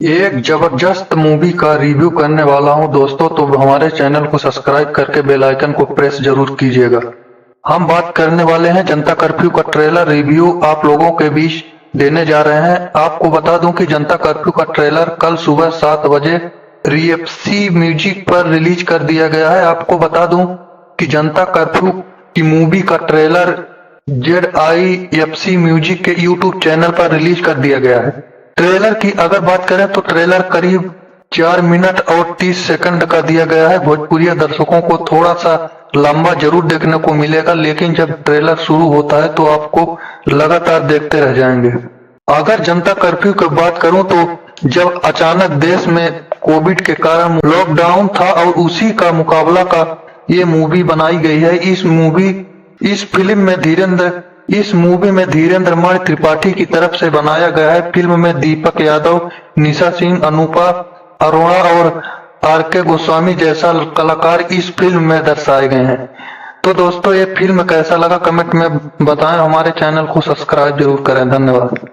एक जबरदस्त मूवी का रिव्यू करने वाला हूं दोस्तों, तो हमारे चैनल को सब्सक्राइब करके बेल आइकन को प्रेस जरूर कीजिएगा। हम बात करने वाले हैं जनता कर्फ्यू का ट्रेलर रिव्यू आप लोगों के बीच देने जा रहे हैं। आपको बता दूं कि जनता कर्फ्यू का ट्रेलर कल सुबह 7 बजे RFC म्यूजिक पर रिलीज कर दिया गया है। आपको बता दूं कि जनता कर्फ्यू की मूवी का ट्रेलर ZIFC म्यूजिक के YouTube चैनल पर रिलीज कर दिया गया है। ट्रेलर की अगर बात करें तो ट्रेलर करीब 4 मिनट और 30 सेकंड का दिया गया है। भोजपुरी दर्शकों को थोड़ा सा लंबा जरूर देखने को मिलेगा, लेकिन जब ट्रेलर शुरू होता है तो आपको लगातार देखते रह जाएंगे। अगर जनता कर्फ्यू की बात करूं तो जब अचानक देश में कोविड के कारण लॉकडाउन था और उसी का मुकाबला का ये मूवी बनाई गई है। इस मूवी में धीरेन्द्र मणि त्रिपाठी की तरफ से बनाया गया है। फिल्म में दीपक यादव, निशा सिंह, अनुपा अरोड़ा और RK गोस्वामी जैसा कलाकार इस फिल्म में दर्शाए गए हैं। तो दोस्तों, ये फिल्म कैसा लगा कमेंट में बताएं। हमारे चैनल को सब्सक्राइब जरूर करें। धन्यवाद।